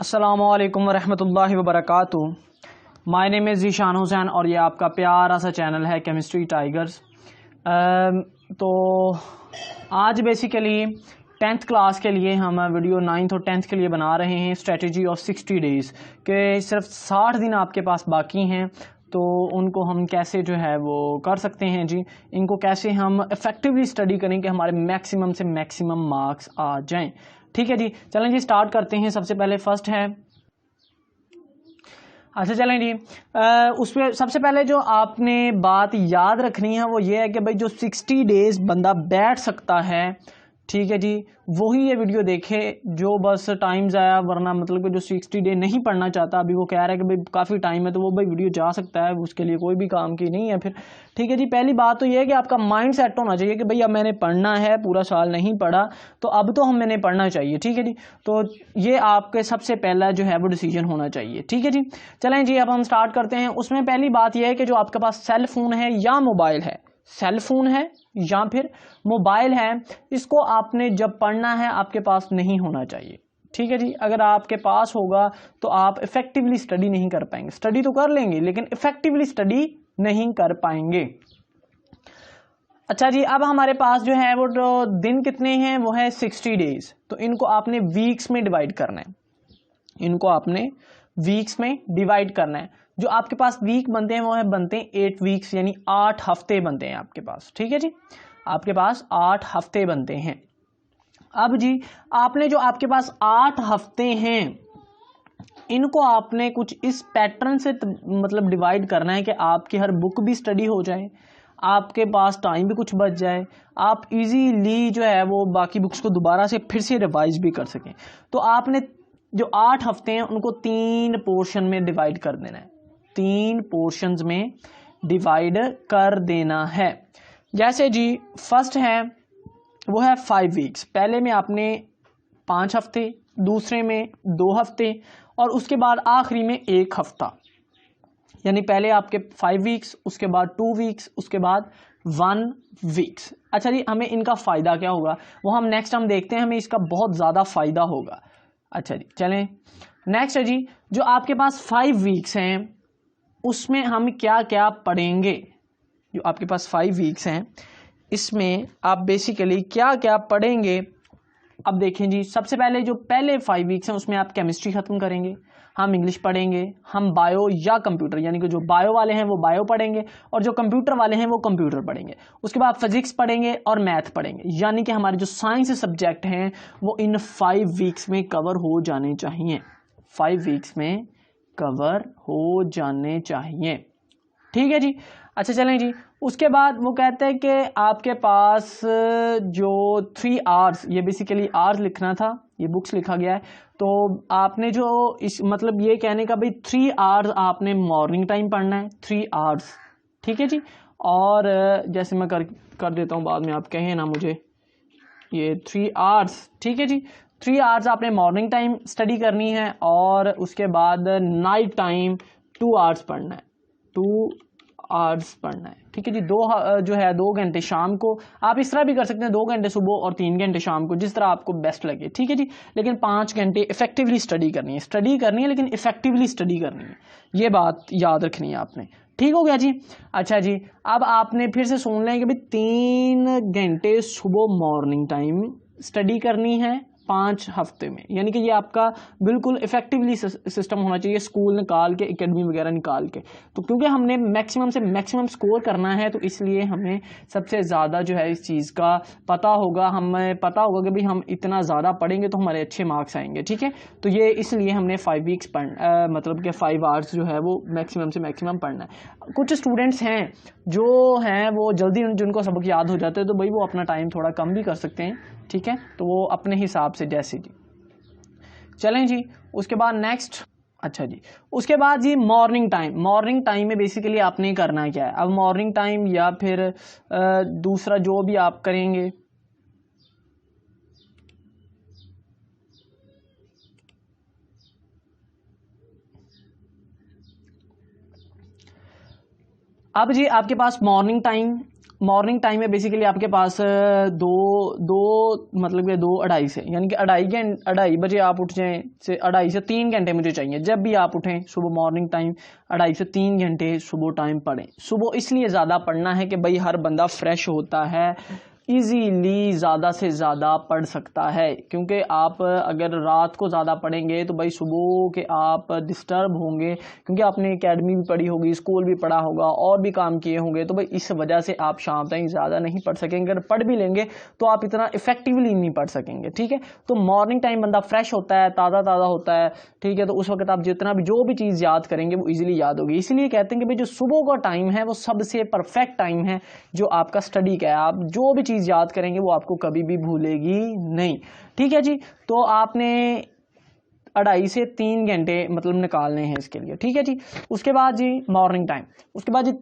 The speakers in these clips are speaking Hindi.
अस्सलामुअलैकुम वरहमतुल्लाहि वबरकातुहू। My name is Zeeshan Hussain और ये आपका प्यारा सा चैनल है केमिस्ट्री टाइगर्स। तो आज बेसिकली 10th क्लास के लिए हम वीडियो 9th और 10th के लिए बना रहे हैं। स्ट्रेटजी ऑफ 60 डेज़ के सिर्फ 60 दिन आपके पास बाकी हैं, तो उनको हम कैसे जो है वो कर सकते हैं जी। इनको कैसे हम इफ़ेक्टिवली स्टडी करें कि हमारे मैक्सिमम से मैक्सिमम मार्क्स आ जाएं। ठीक है जी, चलें जी स्टार्ट करते हैं। सबसे पहले फर्स्ट है, अच्छा चलें जी, उसमें सबसे पहले जो आपने बात याद रखनी है वो ये है कि भाई जो 60 डेज़ बंदा बैठ सकता है, ठीक है जी, वही ये वीडियो देखे। जो बस टाइम ज़ाया, वरना मतलब कि जो 60 डे नहीं पढ़ना चाहता, अभी वो कह रहा है कि भाई काफ़ी टाइम है, तो वो भाई वीडियो जा सकता है, उसके लिए कोई भी काम की नहीं है फिर। ठीक है जी, पहली बात तो ये है कि आपका माइंड सेट होना चाहिए कि भाई अब मैंने पढ़ना है, पूरा साल नहीं पढ़ा तो अब तो मैंने पढ़ना चाहिए। ठीक है जी, तो ये आपके सबसे पहला जो है वो डिसीजन होना चाहिए। ठीक है जी, चलें जी अब हम स्टार्ट करते हैं। उसमें पहली बात यह है कि जो आपके पास सेल फ़ोन है या मोबाइल है, सेल फ़ोन है या फिर मोबाइल है, इसको आपने जब पढ़ना है आपके पास नहीं होना चाहिए। ठीक है जी, अगर आपके पास होगा तो आप इफ़ेक्टिवली स्टडी नहीं कर पाएंगे। स्टडी तो कर लेंगे लेकिन इफ़ेक्टिवली स्टडी नहीं कर पाएंगे। अच्छा जी, अब हमारे पास जो है वो दिन कितने हैं, वो है 60 डेज़। तो इनको आपने वीक्स में डिवाइड करना है, इनको आपने वीक्स में डिवाइड करना है। जो आपके पास वीक बनते हैं वो है बनते हैं 8 वीक्स, यानी 8 हफ्ते बनते हैं आपके पास। ठीक है जी, आपके पास 8 हफ्ते बनते हैं। अब जी आपने जो आपके पास 8 हफ्ते हैं, इनको आपने कुछ इस पैटर्न से मतलब डिवाइड करना है कि आपकी हर बुक भी स्टडी हो जाए, आपके पास टाइम भी कुछ बच जाए, आप इजीली जो है वो बाकी बुक्स को दोबारा से फिर से रिवाइज भी कर सकें। तो आपने जो 8 हफ्ते हैं उनको 3 पोर्शन में डिवाइड कर देना है, 3 पोर्शंस में डिवाइड कर देना है। जैसे जी फर्स्ट है वो है 5 वीक्स। पहले में आपने 5 हफ्ते, दूसरे में 2 हफ्ते और उसके बाद आखिरी में 1 हफ्ता, यानी पहले आपके 5 वीक्स, उसके बाद 2 वीक्स, उसके बाद 1 वीक्स। अच्छा जी, हमें इनका फ़ायदा क्या होगा वो हम नेक्स्ट हम देखते हैं, हमें इसका बहुत ज़्यादा फ़ायदा होगा। अच्छा जी चलें, नेक्स्ट है जी, जो आपके पास 5 वीक्स हैं उसमें हम क्या क्या पढ़ेंगे। जो आपके पास 5 वीक्स हैं इसमें आप बेसिकली क्या क्या पढ़ेंगे। अब देखें जी, सबसे पहले जो पहले 5 वीक्स हैं उसमें आप केमिस्ट्री ख़त्म करेंगे, हम इंग्लिश पढ़ेंगे, हम बायो या कंप्यूटर, यानी कि जो बायो वाले हैं वो बायो पढ़ेंगे और जो कंप्यूटर वाले हैं वो कंप्यूटर पढ़ेंगे। उसके बाद फिजिक्स पढ़ेंगे और मैथ पढ़ेंगे, यानी कि हमारे जो साइंस सब्जेक्ट हैं वो इन 5 वीक्स में कवर हो जाने चाहिए, 5 वीक्स में कवर हो जाने चाहिए। ठीक है जी, अच्छा चलें जी, उसके बाद वो कहते हैं कि आपके पास जो 3 आवर्स, ये बेसिकली आवर्स लिखना था, ये बुक्स लिखा गया है, तो आपने जो इस मतलब ये कहने का भाई 3 आवर्स आपने मॉर्निंग टाइम पढ़ना है, 3 आवर्स। ठीक है जी, और जैसे मैं कर देता हूँ, बाद में आप कहें ना मुझे, ये 3 आवर्स। ठीक है जी, 3 आवर्स आपने मॉर्निंग टाइम स्टडी करनी है और उसके बाद नाइट टाइम 2 आवर्स पढ़ना है, 2 आवर्स पढ़ना है। ठीक है जी, जो है 2 घंटे शाम को, आप इस तरह भी कर सकते हैं 2 घंटे सुबह और 3 घंटे शाम को, जिस तरह आपको बेस्ट लगे। ठीक है जी, लेकिन 5 घंटे इफेक्टिवली स्टडी करनी है लेकिन इफेक्टिवली स्टडी करनी है, ये बात याद रखनी है आपने। ठीक हो गया जी। अच्छा जी, अब आपने फिर से सुन लें कि भाई 3 घंटे सुबह मॉर्निंग टाइम स्टडी करनी है 5 हफ्ते में, यानी कि ये आपका बिल्कुल इफेक्टिवली सिस्टम होना चाहिए, स्कूल निकाल के, एकेडमी वगैरह निकाल के। तो क्योंकि हमने मैक्सिमम से मैक्सिमम स्कोर करना है तो इसलिए हमें सबसे ज़्यादा जो है इस चीज़ का पता होगा, हमें पता होगा कि भाई हम इतना ज़्यादा पढ़ेंगे तो हमारे अच्छे मार्क्स आएंगे। ठीक है, तो ये इसलिए हमने 5 वीक्स मतलब कि 5 आवर्स जो है वो मैक्सिमम से मैक्सिमम पढ़ना है। कुछ स्टूडेंट्स हैं जो हैं वो जल्दी जिनको सबक याद हो जाते हैं, तो भाई वो अपना टाइम थोड़ा कम भी कर सकते हैं। ठीक है, तो वो अपने हिसाब से जैसे जी। चलें जी, उसके बाद नेक्स्ट, अच्छा जी, उसके बाद जी मॉर्निंग टाइम में बेसिकली आपने करना क्या है। अब मॉर्निंग टाइम या फिर दूसरा जो भी आप करेंगे, अब जी आपके पास मॉर्निंग टाइम मॉर्निंग टाइम में बेसिकली आपके पास मतलब कि 2-2:30 से, यानी कि 2:30 बजे आप उठ जाएं, से 2:30 से 3 घंटे मुझे चाहिए। जब भी आप उठें सुबह मॉर्निंग टाइम 2:30 से 3 घंटे सुबह टाइम पढ़ें। सुबह इसलिए ज़्यादा पढ़ना है कि भाई हर बंदा फ्रेश होता है, इजीली ज़्यादा से ज़्यादा पढ़ सकता है, क्योंकि आप अगर रात को ज़्यादा पढ़ेंगे तो भाई सुबह के आप डिस्टर्ब होंगे, क्योंकि आपने एकेडमी भी पढ़ी होगी, स्कूल भी पढ़ा होगा और भी काम किए होंगे, तो भाई इस वजह से आप शाम तक ज़्यादा नहीं पढ़ सकेंगे। अगर पढ़ भी लेंगे तो आप इतना इफेक्टिवली नहीं पढ़ सकेंगे, ठीक है। तो मॉर्निंग टाइम बंदा फ्रेश होता है, ताज़ा ताज़ा होता है, ठीक है। तो उस वक्त आप जितना भी जो भी चीज़ याद करेंगे वो ईजिली याद होगी। इसीलिए कहते हैं कि भाई जो सुबह का टाइम है वो सबसे परफेक्ट टाइम है जो आपका स्टडी का है। आप जो भी चीज़ याद करेंगे वो आपको कभी भी भूलेगी नहीं, ठीक है जी। तो आपने 2:30 से 3 घंटे मतलब निकालने हैं इसके लिए, ठीक है जी। उसके बाद जी मॉर्निंग टाइम, उसके बाद जी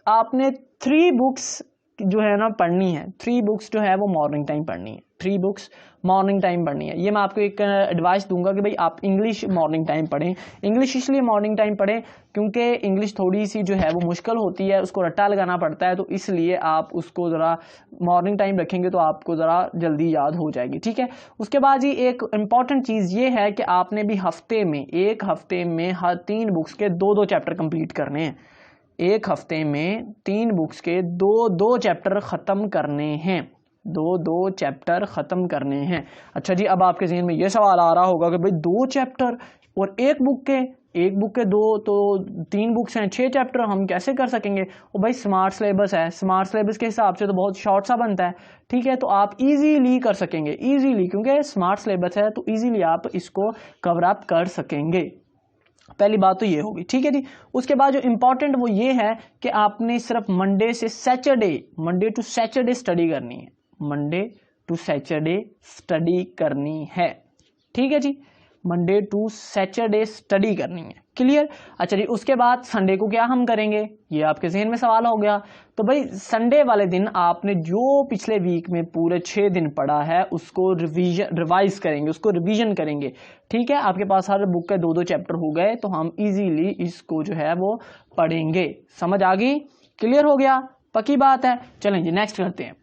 आपने 3 बुक्स जो है ना पढ़नी है। 3 बुक्स जो है वो मॉर्निंग टाइम पढ़नी है, 3 बुक्स मॉर्निंग टाइम पढ़नी है। ये मैं आपको एक एडवाइस दूंगा कि भाई आप इंग्लिश मॉर्निंग टाइम पढ़ें। इंग्लिश इसलिए मॉर्निंग टाइम पढ़ें क्योंकि इंग्लिश थोड़ी सी जो है वो मुश्किल होती है, उसको रट्टा लगाना पड़ता है, तो इसलिए आप उसको ज़रा मॉर्निंग टाइम रखेंगे तो आपको ज़रा जल्दी याद हो जाएगी, ठीक है। उसके बाद जी एक इम्पॉर्टेंट चीज़ ये है कि आपने भी एक हफ्ते में हर 3 बुक्स के 2-2 चैप्टर कंप्लीट करने हैं। एक हफ्ते में 3 बुक्स के 2-2 चैप्टर ख़त्म करने हैं, 2-2 चैप्टर ख़त्म करने हैं। अच्छा जी, अब आपके ज़हन में ये सवाल आ रहा होगा कि भाई 2 चैप्टर और एक बुक के 2, तो 3 बुक्स हैं, 6 चैप्टर हम कैसे कर सकेंगे? और भाई स्मार्ट सिलेबस है, स्मार्ट सिलेबस के हिसाब से तो बहुत शॉर्ट सा बनता है, ठीक है। तो आप इजीली कर सकेंगे, इजीली, क्योंकि स्मार्ट सिलेबस है तो इजीली आप इसको कवर अप कर सकेंगे। पहली बात तो ये होगी, ठीक है जी। उसके बाद जो इंपॉर्टेंट वो ये है कि आपने सिर्फ मंडे टू सैटरडे स्टडी करनी है, मंडे टू सैटरडे स्टडी करनी है, ठीक है जी। मंडे टू सैटरडे स्टडी करनी है, क्लियर। अच्छा जी, उसके बाद संडे को क्या हम करेंगे, ये आपके जहन में सवाल हो गया। तो भाई संडे वाले दिन आपने जो पिछले वीक में पूरे 6 दिन पढ़ा है उसको रिवाइज करेंगे, उसको रिवीजन करेंगे, ठीक है। आपके पास हर बुक के 2-2 चैप्टर हो गए तो हम इजीली इसको जो है वो पढ़ेंगे। समझ आ गई, क्लियर हो गया, पक्की बात है। चलें जी नेक्स्ट करते हैं।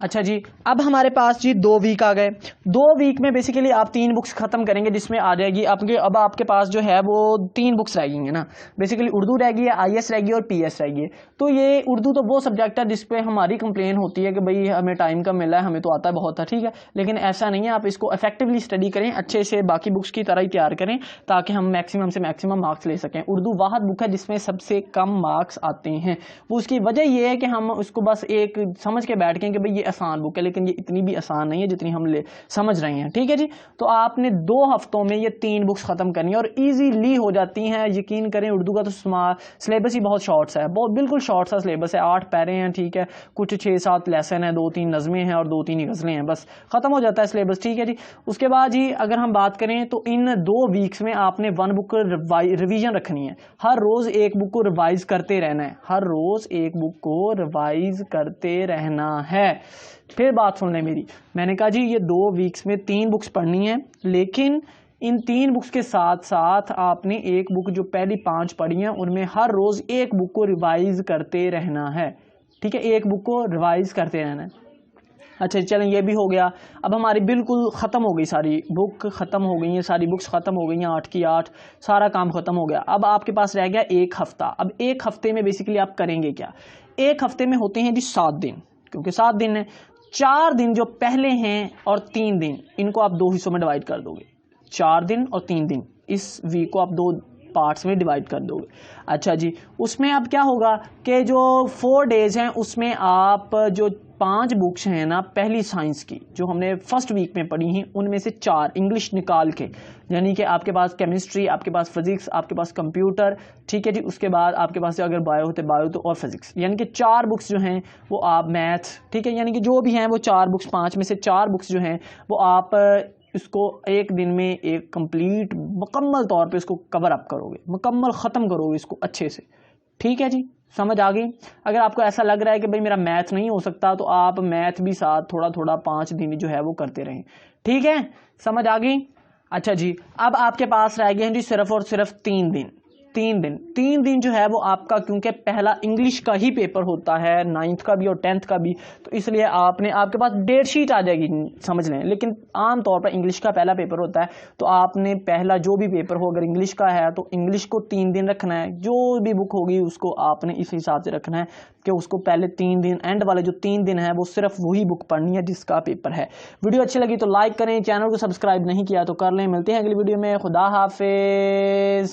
अच्छा जी, अब हमारे पास जी 2 वीक आ गए। 2 वीक में बेसिकली आप 3 बुक्स खत्म करेंगे, जिसमें आ जाएगी अब आपके पास जो है वो 3 बुक्स रह गई है ना। बेसिकली उर्दू रह गई है, IS रह गई और PS रह गई है। तो ये उर्दू तो वो सब्जेक्ट है जिसपे हमारी कंप्लेन होती है कि भाई हमें टाइम कम मिला है, हमें तो आता है बहुत है, ठीक है। लेकिन ऐसा नहीं है, आप इसको इफेक्टिवली स्टडी करें, अच्छे से बाकी बुक्स की तरह ही तैयार करें ताकि हम मैक्सिमम से मैक्सिमम मार्क्स ले सकें। उर्दू वाहद बुक है जिसमें सबसे कम मार्क्स आते हैं। वो उसकी वजह ये है कि हम उसको बस एक समझ के बैठ गए कि भाई ये आसान बुक है, लेकिन ये इतनी भी आसान नहीं है जितनी हम समझ रहे हैं, ठीक है जी। तो आपने 2 हफ्तों में ये 3 बुक्स खत्म करनी है और इजीली हो जाती हैं, यकीन करें। उर्दू का तो सिलेबस ही बहुत शॉर्ट्स है, बहुत बिल्कुल शॉर्ट सा सिलेबस है, 8 पैरे हैं, ठीक है। कुछ 6-7 लेसन है, 2-3 नज़में हैं और 2-3 ही गज़लें हैं, बस खत्म हो जाता है सिलेबस, ठीक है जी। उसके बाद जी अगर हम बात करें तो इन 2 वीक्स में आपने 1 बुक रिवीजन रखनी है। हर रोज एक बुक को रिवाइज करते रहना है, हर रोज एक बुक को रिवाइज करते रहना है। फिर बात सुन लें मेरी, मैंने कहा जी ये 2 वीक्स में 3 बुक्स पढ़नी है, लेकिन इन 3 बुक्स के साथ साथ आपने एक बुक जो पहली 5 पढ़ी हैं उनमें हर रोज एक बुक को रिवाइज करते रहना है, ठीक है। एक बुक को रिवाइज करते रहना है। अच्छा चलें, ये भी हो गया। अब हमारी बिल्कुल ख़त्म हो गई, सारी बुक ख़त्म हो गई हैं, सारी बुक्स ख़त्म हो गई हैं, 8 की 8 सारा काम ख़त्म हो गया। अब आपके पास रह गया 1 हफ़्ता। अब 1 हफ़्ते में बेसिकली आप करेंगे क्या? 1 हफ़्ते में होते हैं जी 7 दिन, क्योंकि 7 दिन है। 4 दिन जो पहले हैं और 3 दिन, इनको आप 2 हिस्सों में डिवाइड कर दोगे। 4 दिन और 3 दिन, इस वीक को आप 2 पार्ट्स में डिवाइड कर दोगे। अच्छा जी, उसमें अब क्या होगा कि जो 4 डेज हैं उसमें आप जो 5 बुक्स हैं ना पहली साइंस की जो हमने फर्स्ट वीक में पढ़ी हैं उनमें से 4 इंग्लिश निकाल के, यानी कि आपके पास केमिस्ट्री, आपके पास फिजिक्स, आपके पास कंप्यूटर, ठीक है जी। उसके बाद आपके पास अगर बायो होते बायो तो और फिजिक्स, यानी कि 4 बुक्स जो हैं वो आप मैथ, ठीक है, यानी कि जो भी हैं वो 4 बुक्स, 5 में से 4 बुक्स जो हैं वो आप इसको एक दिन में एक कंप्लीट मुकम्मल तौर पे इसको कवर अप करोगे, मुकम्मल ख़त्म करोगे इसको अच्छे से, ठीक है जी। समझ आ गई? अगर आपको ऐसा लग रहा है कि भाई मेरा मैथ नहीं हो सकता तो आप मैथ भी साथ थोड़ा थोड़ा 5 दिन जो है वो करते रहें, ठीक है। समझ आ गई? अच्छा जी, अब आपके पास रह गए हैं जी सिर्फ और सिर्फ 3 दिन, तीन दिन जो है वो आपका, क्योंकि पहला इंग्लिश का ही पेपर होता है 9th का भी और 10th का भी, तो इसलिए आपके पास डेट शीट आ जाएगी, समझ लें। लेकिन आम तौर पर इंग्लिश का पहला पेपर होता है, तो आपने पहला जो भी पेपर हो, अगर इंग्लिश का है तो इंग्लिश को 3 दिन रखना है। जो भी बुक होगी उसको आपने इस हिसाब से रखना है कि उसको पहले 3 दिन, एंड वाले जो 3 दिन है वो सिर्फ वही बुक पढ़नी है जिसका पेपर है। वीडियो अच्छी लगी तो लाइक करें, चैनल को सब्सक्राइब नहीं किया तो कर लें। मिलते हैं अगली वीडियो में। खुदा हाफिज।